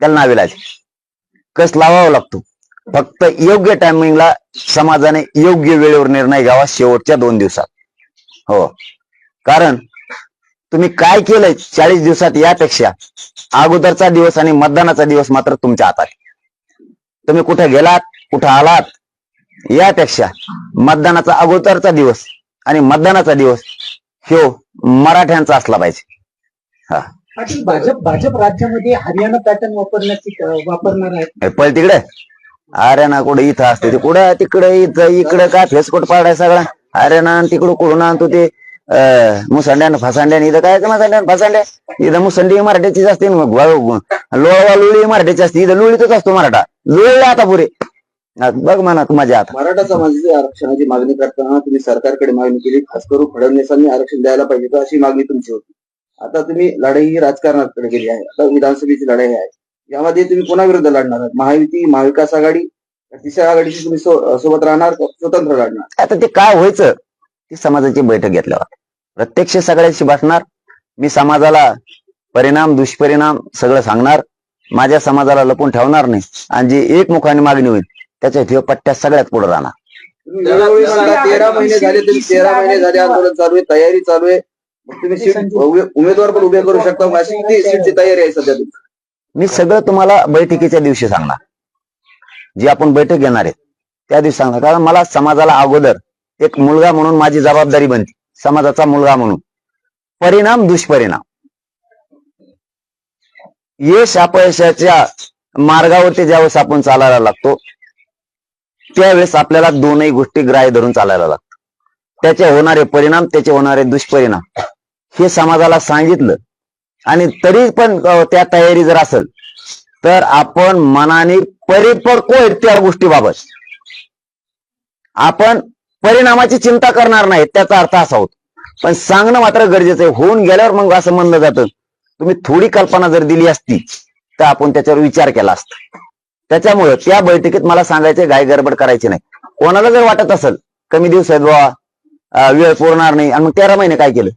त्याला नाविलाज कस लावावा लागतो. फक्त योग्य टायमिंगला समाजाने योग्य वेळेवर निर्णय घ्यावा शेवटच्या 2 दिवसात. हो, कारण तुम्ही काय केलंय 40 दिवसात यापेक्षा अगोदरचा दिवस आणि मतदानाचा दिवस मात्र तुमच्या हातात. तुम्ही कुठे गेलात, कुठे आलात, यापेक्षा मतदानाचा अगोदरचा दिवस आणि मतदानाचा दिवस ह्यो मराठ्यांचा असला पाहिजे. हा, भाजप राज्यामध्ये हरियाणा पॅटर्न वापरणार आहे. पळ तिकडे हरियाणा कुठे इथं असते, ते कुठं तिकडे इकडे काय फेसकोट पाडाय सगळा हरियाणा, तिकडं कुठून आणतो ते मुसंड्यान फसांड्यान. इथं काय मुसंड्यान फसांड्या, इथं मुसंडी मराठ्याचीच असते, लोळवा लुळी मराठ्याची असते, इथं लुळीतच असतो मराठा. लुळले आता पुरे बघ म्हणा माझ्या आता. मराठा समाजाची आरक्षणाची मागणी करताना तुम्ही सरकारकडे मागणी केली, खास करून फडणवीसांनी आरक्षण द्यायला पाहिजे तर अशी मागणी तुमची होती. आता तुम्ही लढाई ही राजकारणाकडे गेली आहे, आता विधानसभेची लढाई आहे. यामध्ये तुम्ही कोणाविरुद्ध लढणार आहात, महायुती, महाविकास आघाडी, तिसऱ्या आघाडीशी तुम्ही सोबत राहणार, स्वतंत्र लढणार? आता ते काय व्हायचं ती समाजाची बैठक घेतल्यावर प्रत्यक्ष सगळ्याशी बसणार. मी समाजाला परिणाम दुष्परिणाम सगळं सांगणार, माझ्या समाजाला लपून ठेवणार नाही, आणि जी एकमुखाने मागणी होईल त्याच्या ठेव पट्ट्या सगळ्यात पुढे राहणार. 13 महिने झाले, तुम्ही 13 महिने झाले आंदोलन चालू आहे, तयारी चालू आहे. तुम्ही उमेदवार पण उभे करू शकता, अशी किती सीटची तयारी आहे सध्या तुमची? मी सगळं तुम्हाला बैठकीच्या दिवशी सांगणार, जी आपण बैठक घेणार आहे त्या दिवशी सांगणार. कारण मला समाजाला अगोदर एक मुलगा म्हणून माझी जबाबदारी बनते, समाजाचा मुलगा म्हणून. परिणाम दुष्परिणाम, यश अपयशाच्या मार्गावरती ज्यावेळेस आपण चालायला लागतो त्यावेळेस आपल्याला दोनही गोष्टी ग्राह्य धरून चालायला लागतात. त्याचे होणारे परिणाम, त्याचे होणारे दुष्परिणाम हे समाजाला सांगितलं, आणि तरी पण त्या तयारी जर असेल तर आपण मनाने परिपक्व आहेत त्या गोष्टीबाबत. आपण परिणामाची चिंता करणार नाही त्याचा अर्थ असा होतो. पण सांगणं मात्र गरजेचं आहे. होऊन गेल्यावर मग असं म्हणलं जातं, तुम्ही थोडी कल्पना जर दिली असती तर आपण त्याच्यावर विचार केला असता. त्याच्यामुळे त्या बैठकीत मला सांगायचे घाई गडबड करायची नाही. कोणाला जर वाटत असेल कमी दिवस आहेत बाबा, वेळ पुरणार नाही, आणि मग 13 महिने काय केलं?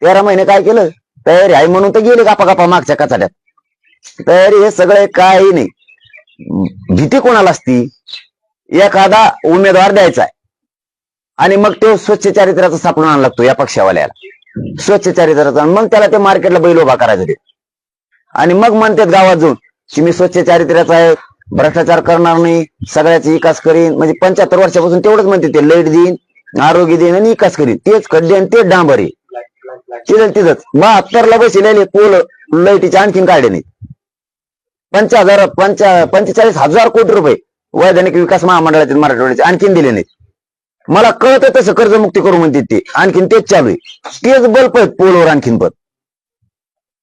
13 महिने काय केलं? तयारी आहे म्हणून तर गेले गप्पा मागच्या कचाट्यात. तयारी हे सगळे काही नाही. भीती कोणाला असती? एखादा उमेदवार द्यायचा आहे आणि मग तो स्वच्छ चारित्र्याचा सापडून आणायला लागतो या पक्षावाल्याला, स्वच्छ चारित्र्याचा. मग त्याला ते मार्केटला बैल उभा करायचं ते, आणि मग म्हणतात गावात जाऊन की मी स्वच्छ चारित्र्याचा आहे, भ्रष्टाचार करणार नाही, सगळ्याचा विकास करीन. म्हणजे 75 वर्षापासून तेवढंच म्हणते ते, लाईट देईन, आरोग्य देईन आणि विकास करीन. तेच खड्डे आणि तेच डांबर आहे. तिथंच 72ला बसलेले पोल लाईटीचे आणखीन काढले नाही. 45,000 कोटी रुपये वैधानिक विकास महामंडळाचे मराठवाड्याचे आणखीन दिले नाहीत. मला कळत तसं कर्जमुक्ती करू म्हणते ते, आणखीन तेच चालू आहे. तेच बल्ब आहेत पोलवर आणखीन, पण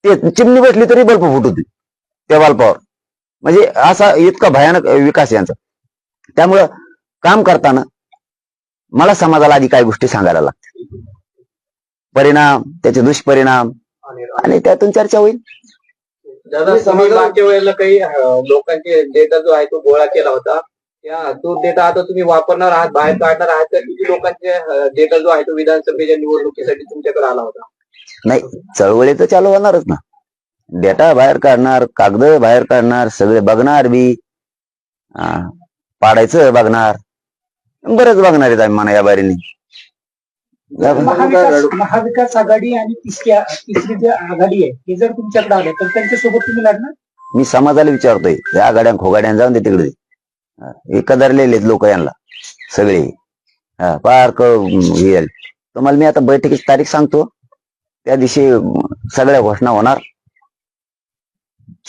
ते चिमणी बसली तरी बल्ब फुटत त्या बल्बावर. म्हणजे असा इतका भयानक विकास यांचा. त्यामुळं काम करताना मला समाजाला आधी काही गोष्टी सांगायला लागतात, परिणाम, त्याचे दुष्परिणाम, आणि त्यातून चर्चा होईल. दादा, तुम्ही मागच्या वेळेला काही लोकांचे डेटा जो आहे तो गोळा केला होता. तो डेटा आता तुम्ही वापरणार आहात, बाहेर काढणार आहात, तर किती लोकांचे डेटा जो आहे तो विधानसभेच्या निवडणुकीसाठी तुमच्याकडे आला होता? नाही, चळवळी तर चालू होणारच ना. डेटा बाहेर काढणार, कागद बाहेर काढणार, सगळे बघणार बी, पाडायचं बघणार, बरेच बघणार आहेत आम्ही म्हणा या बारीने. महाविकास आघाडी आणि तिसरी जी आघाडी आहे ती जर तुमच्याकडे आल्या तर त्यांच्यासोबत तुम्ही लढणार? मी समाजाला विचारतोय, या गाड्या खोगाड्या जाऊन दे तिकडे, हे कदरलेले लोक यांना सगळे पार्क. तुम्हाला मी आता बैठकीची तारीख सांगतो, त्या दिवशी सगळ्या घोषणा होणार,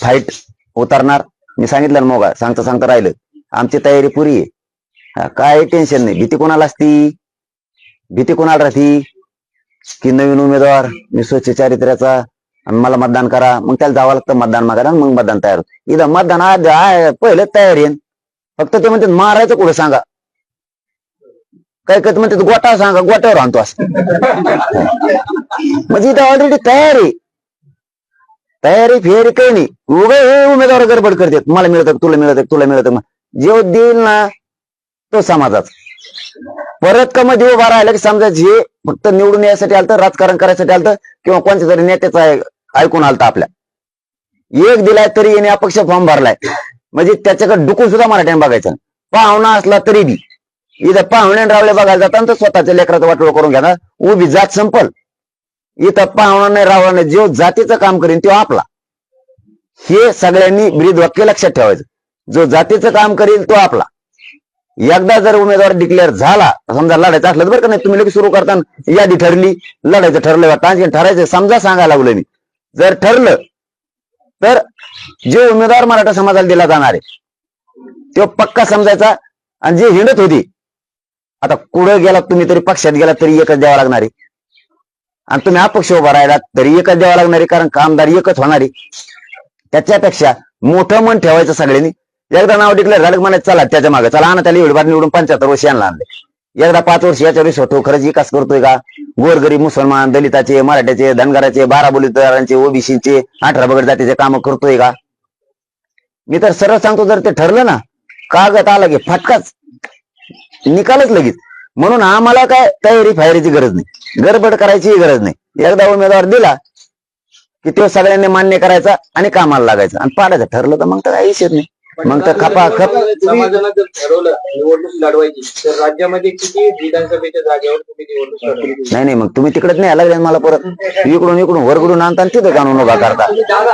फाईट उतरणार. मी सांगितलं ना मोगा, सांगता राहिलं, आमची तयारी पुरी आहे. काय टेन्शन नाही. भीती कोणाला असती? भीती कोणाला राहती की नवीन उमेदवार, मी स्वच्छ चारित्र्याचा, मला मतदान करा, मग त्याला जावं लागतं मतदान मागायला, मग मतदान तयार होतं. इथं मतदान पहिलं तयारी आहे. फक्त ते म्हणतात मारायचं कुठं सांगा, काय काय म्हणतात गोटा सांगा, गोट्यावर आणतो असं. म्हणजे इथं ऑलरेडी तयारी फेरी काही नाही. हे उमेदवार गडबड करतात, मला मिळतं, तुला मिळतं, तुला मिळतं. जे देईल ना तो समाजाचा. परत का मध्ये उभा राहिला की समजा जे फक्त निवडून यासाठी आलं, राजकारण करायसाठी आलं, किंवा कोणत्या तरी नेत्याचा ऐकून आलता आपल्या, एक दिलाय तरी येणे अपक्ष फॉर्म भरलाय, म्हणजे त्याच्याकडे डुकून सुद्धा मराठ्याने बघायचं. पाहुणा असला तरी बी इथं पाहुणे रावले बघायला जातात तर स्वतःच्या लेकराचं वाटोळ करून घेणार, उभी जात संपल. इथं पाहुणा नाही, रावळा नाही, जो जातीचं काम करीन तो आपला. हे सगळ्यांनी ब्रीद वाक्य लक्षात ठेवायचं. जो जातीचं काम करील तो आपला. एकदा जर उमेदवार डिक्लेअर झाला, समजा लढायचं असलं तर, बरं का नाही, तुम्ही लगेच सुरू करताना यादी ठरली, लढायचं ठरलं वाटतं, आणखी ठरायचं समजा सांगायला लागलो मी. जर ठरलं तर जे उमेदवार मराठा समाजाला दिला जाणार आहे तो पक्का समजायचा. आणि जे हिंडत होती, आता कुठं गेला तुम्ही तरी, पक्षात गेला तरी एकच द्यावा लागणार आहे, आणि तुम्ही अपक्ष उभा राहिला तरी एकच द्यावा लागणार आहे, कारण कामदार एकच होणार आहे. त्याच्यापेक्षा मोठं मन ठेवायचं सगळ्यांनी. एकदा नाव डिक्लेअर झालं म्हणायचं चला त्याच्या मागे चला, आणा त्याला एवढी बार निवडून 75 वर्ष यांना आणले. एकदा 5 वर्ष याच्या वेळेस होतो, खरंच विकास करतोय का? गोरगरीब मुसलमान, दलिताचे, मराठ्याचे, धनगराचे, 12 बलुतेदारांचे, ओबीसीचे, 18 बगड जातीचे काम करतोय का? मी तर सरळ सांगतो, जर ते ठरलं ना, कागद आला की फटकाच, निकालच लगेच. म्हणून आम्हाला काय तयारी फायरीची गरज नाही, गडबड करायची गरज नाही. एकदा उमेदवार दिला की तो सगळ्यांनी मान्य करायचा आणि कामाला लागायचं, आणि पाडायचं ठरलं तर मग तर काही विषय नाही. मग तर खपाखप समाजानं जर ठरवलं निवडणूक लढवायची तर राज्यामध्ये किती विधानसभेच्या जागेवर तुम्ही निवडणूक लढवायची? नाही, मग तुम्ही तिकडेच नाही लागले मला, परत इकडून वरकडून आणता तिथे काढून उभा करता.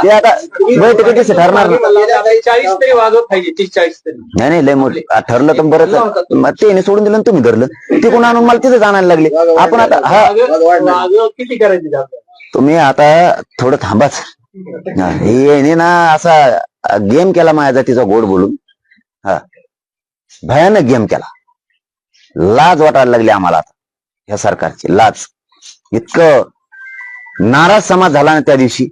ते आता बैठकीच ठरणार. 40 तरी वाजवत पाहिजे, 30-40 तरी. नाही लय मोठी ठरलं तर बरंच. मग ते सोडून दिलं आणि तुम्ही धरलं, तिकडून आणून मला तिथेच आणायला लागले. आपण आता किती करायची जागा? तुम्ही आता थोडं थांबाच. हे ना असा गेम केला माझ्या जातीचा गोड बोलून, भयानक गेम केला. लाज वाटायला लागली आम्हाला आता ह्या सरकारची, लाज. इतकं नाराज समाज झाला ना त्या दिवशी,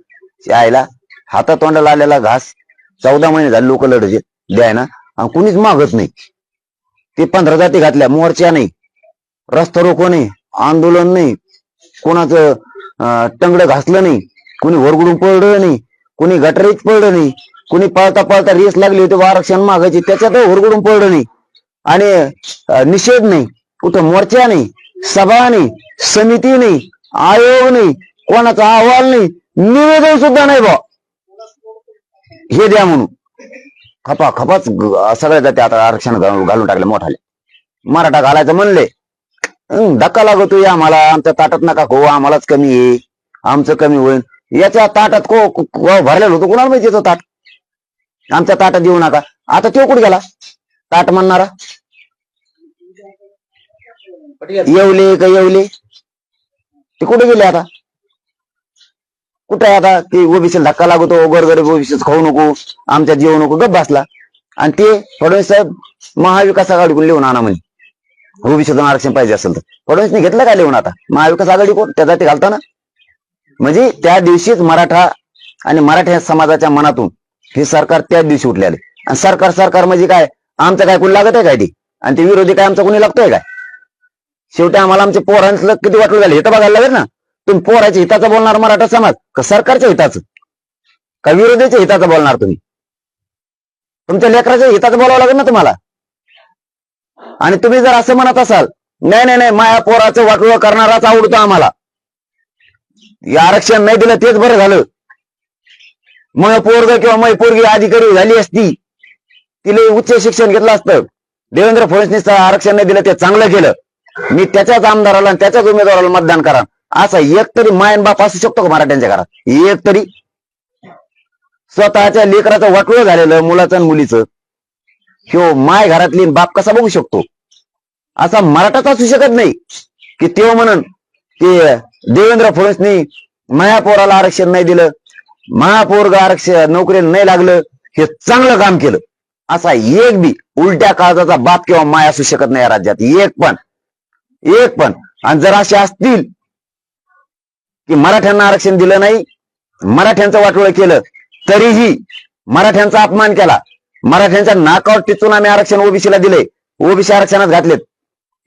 आईला हातातोंडाला आलेला घास 14 महिने झाले लोक लढत द्याय ना, आणि कुणीच मागत नाही. ते 15 जाती घातल्या, मोर्चा नाही, रस्ता रोको नाही, आंदोलन नाही, कोणाचं टंगडं घासलं नाही, कुणी वरगडून पडलं नाही, कुणी गटरीत पडलं नाही, कुणी पळता पळता रेस लागली होती आरक्षण मागायची त्याच्यात वरगडून पडलं नाही, आणि निषेध नाही, कुठं मोर्चा नाही, सभा नाही, समिती नाही, आयोग नाही, कोणाचा अहवाल नाही, निवेदन सुद्धा नाही बा हे द्या म्हणून. खपाच सगळ्या जाती आता आरक्षण घालून टाकले मोठाले. मराठा घालायचं म्हणले, धक्का लागतो या आम्हाला, आमच्या ताटात नका हो, आम्हालाच कमी आहे, आमचं कमी होईल. याच्या ताटात भरलेलं होतं, कुणाला माहिती याचं ताट, आमच्या ताटात येऊ नका. आता तो कुठे गेला ताट म्हणणारा? येवले का येवले ते कुठे गेले आता? कुठे आहे आता? की ओबीसी धक्का लागतो, गोरगरीब ओबीसी खाऊ नको, आमच्यात जेवू नको, गप बसला. आणि ते फडणवीस साहेब महाविकास आघाडीकडून लिहून आणा म्हणे ओबीसीतून आरक्षण पाहिजे असेल तर. फडणवीसने घेतलं काय लिहून? आता महाविकास आघाडी कोण त्या जाती घालताना, म्हणजे त्या दिवशीच मराठा आणि मराठा समाजाच्या मनातून हे सरकार त्याच दिवशी उठलेले. आणि सरकार म्हणजे काय, आमचं काय कोणी लागत आहे काय ते? आणि ते विरोधी काय आमचा कोणी लागतोय काय? शेवटी आम्हाला आमच्या पोरांचं किती वाटलं झालं हे तर बघायला लागेल ना. तुम्ही पोराच्या हिताचं बोलणार मराठा समाज, का सरकारच्या हिताचं, का विरोधीच्या हिताचं बोलणार? तुम्ही तुमच्या लेकराच्या हिताचं बोलावं लागेल ना तुम्हाला. आणि तुम्ही जर असं म्हणत असाल, नाही माया पोराचं वाटोळं करणाराच आवडतो आम्हाला, हे आरक्षण नाही दिलं तेच बरं झालं, मग पोरग किंवा मै पोरगी अधिकारी झाली असती, तिला उच्च शिक्षण घेतलं असतं, देवेंद्र फडणवीस आरक्षण नाही दिलं ते चांगलं केलं, मी त्याच्याच आमदाराला आणि त्याच्याच उमेदवाराला मतदान करा, असा एक तरी मायन बाप असू शकतो का मराठ्यांच्या घरात? एक तरी स्वतःच्या लेकराचं वाटोळं झालेलं मुलाचं आणि मुलीचं किंवा माय घरातली बाप कसा बघू शकतो? असा मराठाच असू शकत नाही की तेव्हा म्हणून की देवेंद्र फडणवीसनी माया पोराला आरक्षण नाही दिलं, महापोरग आरक्षण नोकरीला नाही लागलं, हे चांगलं काम केलं, असा एक बी उलट्या काळजाचा बाप किंवा माय असू शकत नाही या राज्यात, एक पण. आणि जर असे असतील की मराठ्यांना आरक्षण दिलं नाही, मराठ्यांचं वाटोळं केलं, तरीही मराठ्यांचा अपमान केला, मराठ्यांच्या नाकावर टिचून आम्ही आरक्षण ओबीसीला दिले, ओबीसी आरक्षणात घातलेत,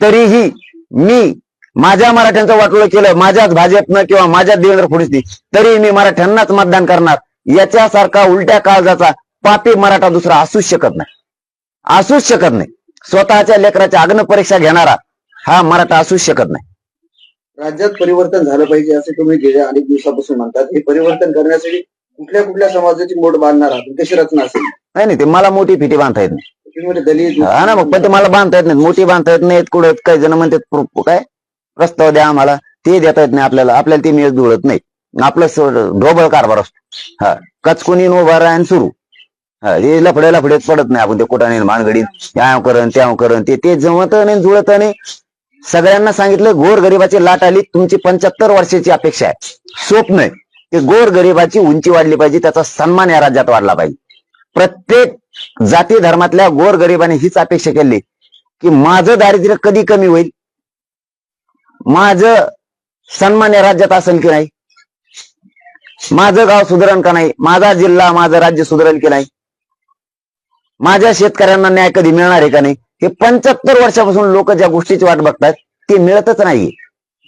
तरीही मी माझ्या मराठ्यांचं वाटोळं केलं, माझ्याच भाजपनं किंवा माझ्याच देवेंद्र फडणवीसनी, तरी मी मराठ्यांनाच मतदान करणार. याच्यासारखा उलट्या काळजाचा पापी मराठा दुसरा असूच शकत नाही. स्वतःच्या लेकराच्या अग्न परीक्षा घेणारा हा मराठा असूच शकत नाही. राज्यात परिवर्तन झालं पाहिजे असे तुम्ही गेल्या अनेक दिवसापासून म्हणतात. हे परिवर्तन करण्यासाठी कुठल्या समाजाची मोड बांधणार आहात, कशी रचना असेल? नाही ते मला मोठी फिटी बांधता येत नाही. दलित हा ना, मग पण ते मला बांधता येत नाही, मोठी बांधता येत नाहीत. कुठं काही जण म्हणतात काय प्रस्ताव द्या आम्हाला, ते देता येत नाही आपल्याला ते मेळ जुळत नाही. आपलं ढोबळ कारभार असतो. हा, कचकुनी उभा राहा आणि सुरू. हे लफड्यात पडत नाही आपण, ते कुठाने मानगडीत त्या करण ते जमत नाही, जुळत नाही. सगळ्यांना सांगितलं गोरगरिबाची लाट आली, तुमची 75 वर्षाची अपेक्षा आहे, स्वप्न आहे, ते गोरगरिबाची उंची वाढली पाहिजे, त्याचा सन्मान या राज्यात वाढला पाहिजे. प्रत्येक जाती धर्मातल्या गोरगरिबाने हीच अपेक्षा केली की माझं दारिद्र्य कधी कमी होईल, माझं सन्मान या राज्यात असेल की नाही, माझं गाव सुधारण का नाही, माझा जिल्हा माझं राज्य सुधारेल की नाही, माझ्या शेतकऱ्यांना न्याय कधी मिळणार आहे का नाही. हे 75 वर्षापासून लोक ज्या गोष्टीची वाट बघतात ते मिळतच नाही.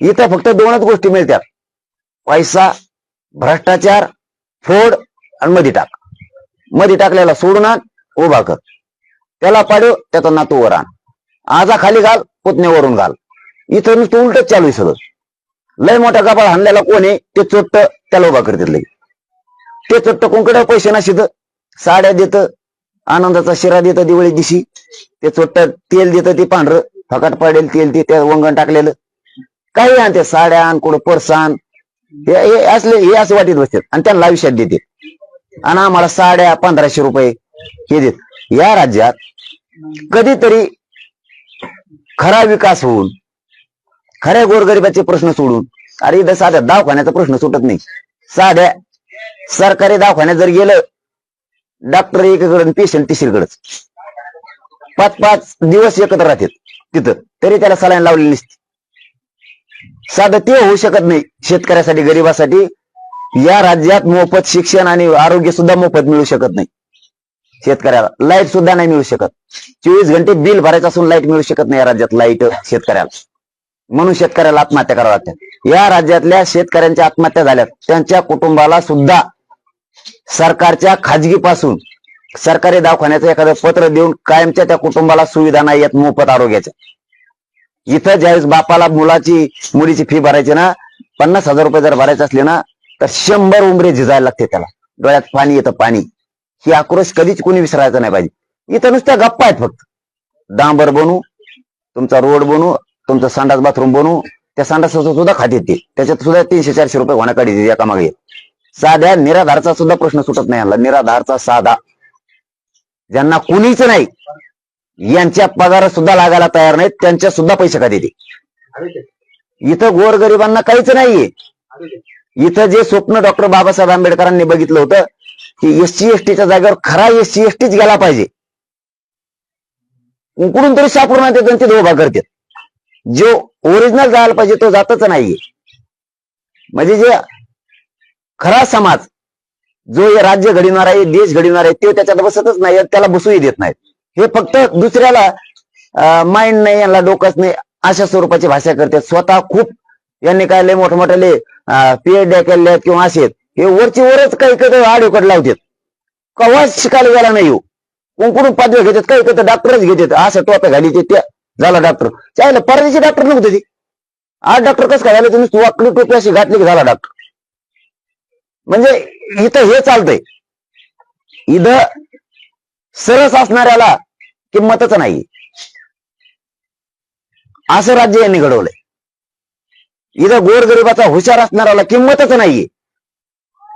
इथं फक्त 2च गोष्टी मिळतात, पैसा, भ्रष्टाचार, फोड आणि मध्ये टाक. मध्ये टाकलेला सोडून आण, उभा कर, त्याला पाडव, त्याचा नातू वर आण, आजा खाली घाल, पुतण्यावरून घाल. इथं नुसतं उलटच चालू आहे सगळं. लय मोठा गबाळ हाणलेला कोण आहे ते चोट्ट त्याला उभा करतात लई. ते चोट्ट कोणकडे पैसे नशित साड्या देत, आनंदाचा शिरा देतं दिवाळी दिवशी, ते चोट्ट तेल देतं, ते पांढरं फकाट पाडेल तेल, ते त्या वंगण टाकलेलं काही आणते, साड्या आण, कुठं पर्स आण, हे असं वाटीत बसतात आणि त्यांना आयुष्यात देते. आणि आम्हाला साड्या 1500 रुपये हे देत. या राज्यात कधीतरी खरा विकास होऊन, खऱ्या गोरगरिबाचे प्रश्न सोडून, अरे इथं साध्या दवाखान्याचा प्रश्न सुटत नाही. साध्या सरकारी दवाखान्यात जर गेलं, डॉक्टर एकीकडे पेशंट तिसरीकडेच, 5-5 दिवस एकत्र राहतात तिथं, तरी त्याला सलाईन लावलेली नसते. साधं ते होऊ शकत नाही शेतकऱ्यासाठी, गरीबासाठी. या राज्यात मोफत शिक्षण आणि आरोग्य सुद्धा मोफत मिळू शकत नाही. शेतकऱ्याला लाईट सुद्धा नाही मिळू शकत. 24 घंटे बिल भरायचं असून लाईट मिळू शकत नाही या राज्यात लाईट शेतकऱ्याला. म्हणून शेतकऱ्याला आत्महत्या कराव्या लागतात. या राज्यातल्या शेतकऱ्यांच्या आत्महत्या झाल्यात. त्यांच्या कुटुंबाला सुद्धा सरकारच्या खाजगीपासून सरकारी दवाखान्याचं एखादं पत्र देऊन कायमच्या त्या कुटुंबाला सुविधा नाही आहेत मोफत आरोग्याच्या. इथं ज्यावेळेस बापाला मुलीची फी भरायची ना, 50,000 रुपये जर भरायचे असले ना, तर 100 उंबरे झिजायला लागते त्याला. डोळ्यात पाणी येतं, पाणी. ही आक्रोश कधीच कोणी विसरायचं नाही पाहिजे. इथं नुसत्या गप्पा आहेत फक्त. डांबर बनवू, तुमचा रोड बनवू, तुमचं संडास बाथरूम बनवू, त्या संडासाचं सुद्धा खाते ते, त्याच्यात सुद्धा 300-400 रुपये होण्याकडे एका मागे. साध्या निराधारचा सुद्धा प्रश्न सुटत नाही यांना. निराधारचा साधा, ज्यांना कुणीच नाही, यांच्या पगार सुद्धा लागायला तयार नाहीत, त्यांच्या सुद्धा पैसे का देते. इथं गोरगरिबांना काहीच नाहीये. इथं जे स्वप्न डॉक्टर बाबासाहेब आंबेडकरांनी बघितलं होतं की SC STच्या जागेवर खरा SC STच गेला पाहिजे, कुठून तरी सापडून आणते त्यांचे दोघा करतात. जो ओरिजिनल जायला पाहिजे तो जातच नाहीये. म्हणजे जे खरा समाज, जो हे राज्य घडविणार आहे, देश घडविणार आहे, ते त्याच्यात बसतच नाही, त्याला बसूही देत नाहीत. हे फक्त दुसऱ्याला माइंड नाही, यांना डोकंच नाही, अशा स्वरूपाची भाषा करतात. स्वतः खूप यांनी काय लय मोठमोठ्याले PhD केले किंवा असे हे वरची वरच काही कधी आडोकड लावतात. कवाच शिकायला गेला नाही हो. कोण पदवी घेतात, काही कधी डॉक्टरच घेतात. असं टोप्या घाली ते झाला डॉक्टर. चालेल, परदेशी डॉक्टर नव्हते ते. आज डॉक्टर कसं काय झालं, तुम्ही वाकडी टोपी अशी घातली की झाला डॉक्टर. म्हणजे इथं हे चालतंय. इथं सरस असणाऱ्याला किंमतच नाही. असं राज्य यांनी घडवलंय. इथं गोरगरिबाचा हुशार असणाऱ्याला किंमतच नाहीये,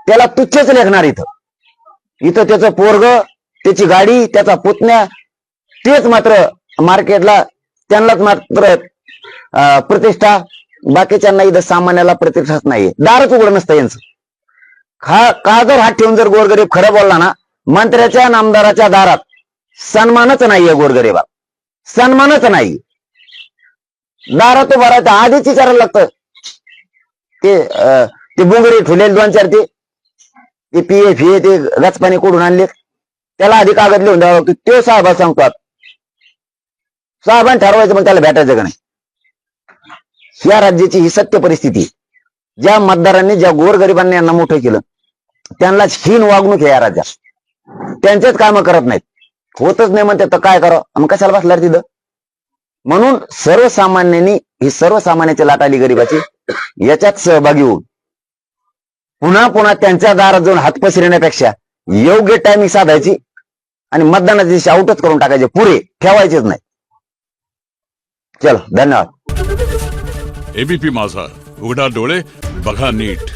त्याला तुच्छच लेखणार. इथं त्याचं पोरग, त्याची गाडी, त्याचा पुतण्या, तेच मात्र मार्केटला, त्यांनाच मात्र प्रतिष्ठा. बाकीच्यांना इथं सामान्याला प्रतिष्ठाच नाहीये. दारच उघड नसतं यांचं. का जर हात ठेवून जर गोरगरीब खरं बोलला ना, मंत्र्याच्या नामदाराच्या दारात सन्मानच नाहीये गोरगरिबाला, सन्मानच नाही. दारात उभा राहायचं आधीच विचारायला लागतं. ते बुंगरे ठेवलेले 2-4 ते PF हे ते गचपाणी कोडून आणले, त्याला आधी कागद लिहून द्यावं की तो साहेब सांगतात. साहेबांनी ठरवायचं मग त्याला भेटायचं का नाही. या राज्याची ही सत्य परिस्थिती. ज्या मतदारांनी, ज्या गोरगरिबांनी यांना मोठं केलं, त्यांनाच हीन वागणूक आहे या राज्यात. त्यांचेच कामं करत नाहीत, होतच नाही म्हणते, तर काय करावं, मग कशाला बसणार तिथं. म्हणून सर्वसामान्यांनी ही सर्वसामान्याची लाट आली गरिबाची, याच्यात सहभागी होऊन पुन्हा पुन्हा त्यांच्या दारात जाऊन हात पसरण्यापेक्षा योग्य टायमिंग साधायची आणि मतदानाच्या दिवशी आउटच करून टाकायचे, पुरे ठेवायचेच नाही. चलो, धन्यवाद. ABP माझा, उघडा डोळे बघा नीट.